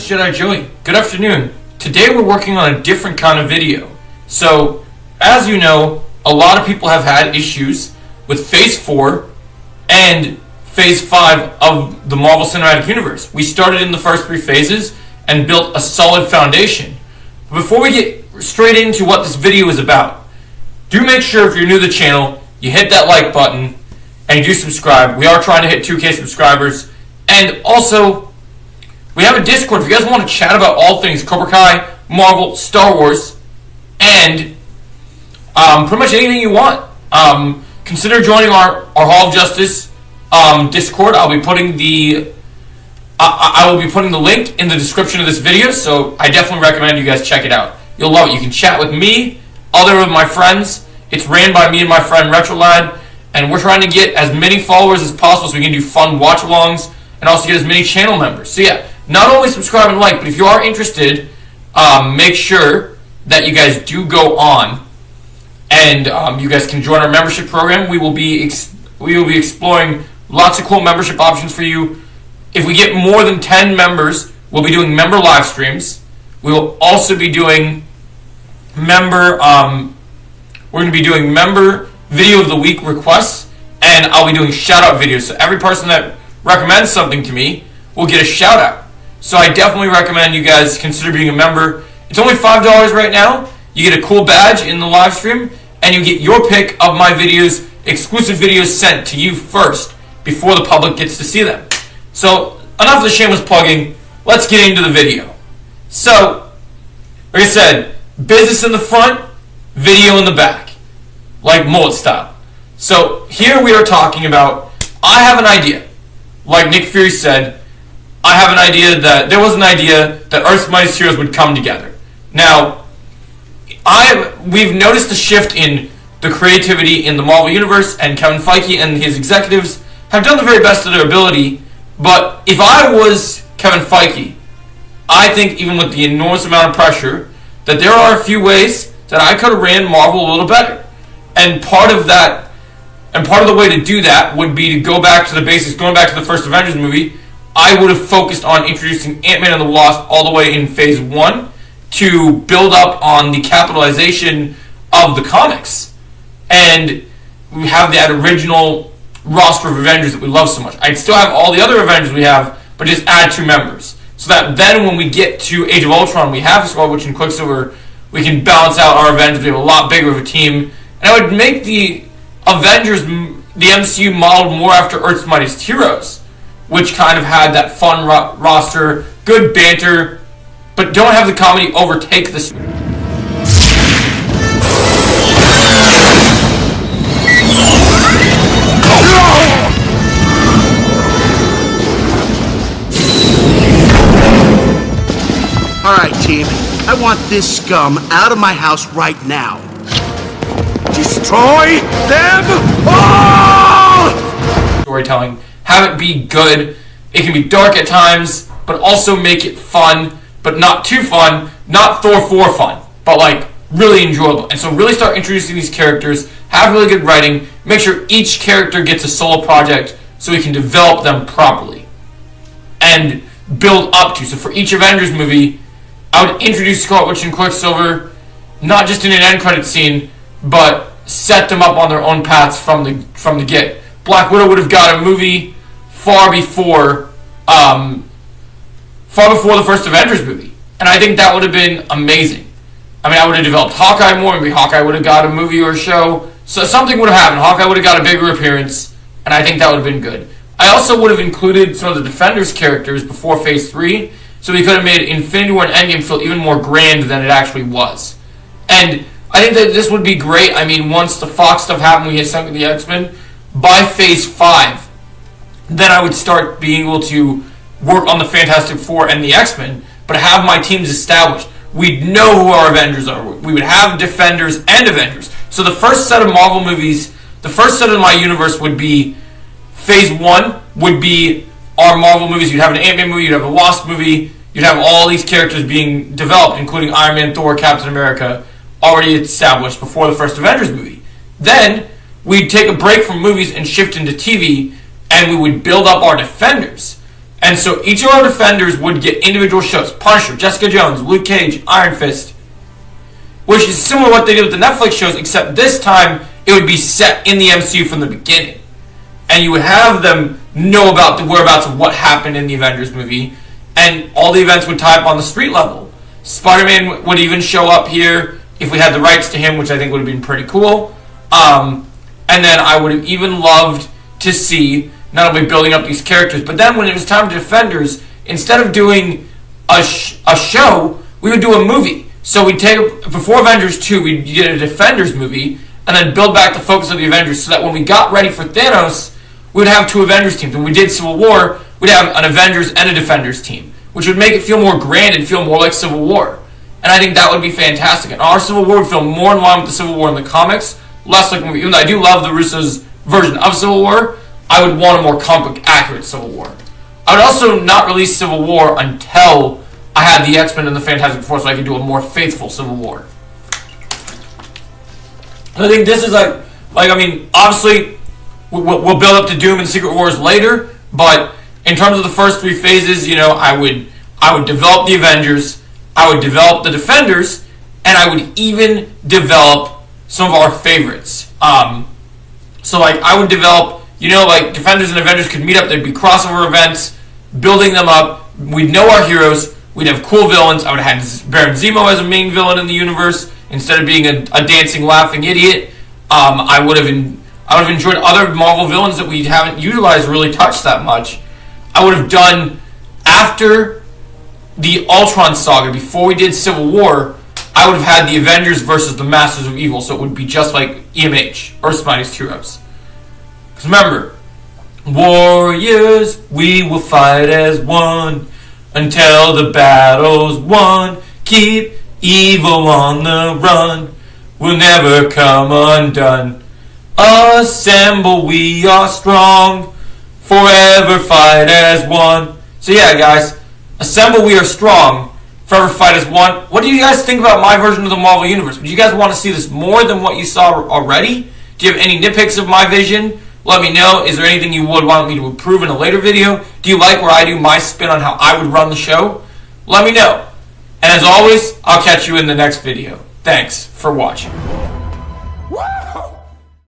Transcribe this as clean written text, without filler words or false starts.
it's Jedi Joey. Good afternoon. Today we're working on a different kind of video. So, as you know, a lot of people have had issues with Phase 4 and Phase 5 of the Marvel Cinematic Universe. We started in the first 3 phases and built a solid foundation. But before we get straight into what this video is about, do make sure if you're new to the channel, you hit that like button and you do subscribe. We are trying to hit 2K subscribers. And also, we have a Discord if you guys want to chat about all things Cobra Kai, Marvel, Star Wars, and pretty much anything you want. Consider joining our Hall of Justice Discord. I will be putting the link in the description of this video, so I definitely recommend you guys check it out. You'll love it. You can chat with me, other of my friends. It's ran by me and my friend RetroLad, and we're trying to get as many followers as possible so we can do fun watch-alongs and also get as many channel members. So yeah, not only subscribe and like, but if you are interested, make sure that you guys do go on and you guys can join our membership program. We will be exploring lots of cool membership options for you. If we get more than 10 members, we'll be doing member live streams. We will also be doing member video of the week requests, and I'll be doing shout out videos. So every person that recommends something to me will get a shout out. So I definitely recommend you guys consider being a member. It's only $5 right now. You get a cool badge in the live stream, and you get your pick of my videos, exclusive videos sent to you first before the public gets to see them. So enough of the shameless plugging. Let's get into the video. So, like I said, business in the front, video in the back, like mullet style. So here we are talking about, I have an idea. Like Nick Fury said, there was an idea that Earth's Mightiest Heroes would come together. Now, we've noticed a shift in the creativity in the Marvel Universe, and Kevin Feige and his executives have done the very best of their ability. But if I was Kevin Feige, I think even with the enormous amount of pressure, that there are a few ways that I could have ran Marvel a little better. And part of the way to do that would be to go back to the basics, going back to the first Avengers movie. I would have focused on introducing Ant-Man and the Wasp all the way in Phase 1 to build up on the capitalization of the comics. And we have that original roster of Avengers that we love so much. I'd still have all the other Avengers we have, but just add 2 members. So that then when we get to Age of Ultron, we have Scarlet Witch and Quicksilver, we can balance out our Avengers. We have a lot bigger of a team. And I would make the Avengers, the MCU, modeled more after Earth's Mightiest Heroes, which kind of had that fun roster, good banter, but don't have the comedy overtake the... Alright, team. I want this scum out of my house right now. Destroy them all! Storytelling. Have it be good. It can be dark at times, but also make it fun, but not too fun. Not Thor 4 fun, but like really enjoyable. And so really start introducing these characters, have really good writing, make sure each character gets a solo project so we can develop them properly and build up to. So for each Avengers movie, I would introduce Scarlet Witch and Quicksilver, not just in an end credit scene, but set them up on their own paths from the get. Black Widow would have got a movie far before the first Avengers movie, and I think that would have been amazing. I mean, I would have developed Hawkeye more. Maybe Hawkeye would have got a movie or a show, so something would have happened. Hawkeye would have got a bigger appearance, and I think that would have been good. I also would have included some of the Defenders characters before Phase 3, so we could have made Infinity War and Endgame feel even more grand than it actually was. And I think that this would be great. I mean, once the Fox stuff happened, we had something with the X-Men. By Phase 5, then I would start being able to work on the Fantastic Four and the X-Men, but have my teams established. We'd know who our Avengers are. We would have Defenders and Avengers. So the first set of Marvel movies, the first set of my universe would be Phase 1 would be our Marvel movies. You'd have an Ant-Man movie, you'd have a Wasp movie, you'd have all these characters being developed, including Iron Man, Thor, Captain America, already established before the first Avengers movie. Then we'd take a break from movies and shift into TV, and we would build up our Defenders. And so each of our Defenders would get individual shows. Punisher, Jessica Jones, Luke Cage, Iron Fist. Which is similar to what they did with the Netflix shows, except this time it would be set in the MCU from the beginning. And you would have them know about the whereabouts of what happened in the Avengers movie. And all the events would tie up on the street level. Spider-Man would even show up here if we had the rights to him, which I think would have been pretty cool. And then I would have even loved to see not only building up these characters, but then when it was time to Defenders, instead of doing a show, we would do a movie. So we'd take, before Avengers 2, we'd get a Defenders movie, and then build back the focus of the Avengers, so that when we got ready for Thanos, we would have two Avengers teams. When we did Civil War, we'd have an Avengers and a Defenders team, which would make it feel more grand and feel more like Civil War. And I think that would be fantastic. And our Civil War would feel more in line with the Civil War in the comics, less like, even though I do love the Russo's version of Civil War, I would want a more comic accurate Civil War. I would also not release Civil War until I had the X-Men and the Fantastic Four, so I could do a more faithful Civil War. I think this is I mean, obviously, we'll build up to Doom and Secret Wars later, but in terms of the first three phases, you know, I would develop the Avengers, I would develop the Defenders, and I would even develop some of our favorites. So, like, I would develop, you know, like, Defenders and Avengers could meet up, there'd be crossover events, building them up, we'd know our heroes, we'd have cool villains. I would have had Baron Zemo as a main villain in the universe, instead of being a dancing, laughing idiot. I would have enjoyed other Marvel villains that we haven't utilized or really touched that much. I would have done, after the Ultron saga, before we did Civil War, I would have had the Avengers versus the Masters of Evil, so it would be just like EMH, Earth's Mightiest Heroes. Because remember, warriors, we will fight as one until the battle's won. Keep evil on the run, we'll never come undone. Assemble, we are strong, forever fight as one. So yeah, guys, assemble, we are strong, forever fight as one. What do you guys think about my version of the Marvel Universe? Would you guys want to see this more than what you saw already? Do you have any nitpicks of my vision? Let me know. Is there anything you would want me to improve in a later video? Do you like where I do my spin on how I would run the show? Let me know. And as always, I'll catch you in the next video. Thanks for watching.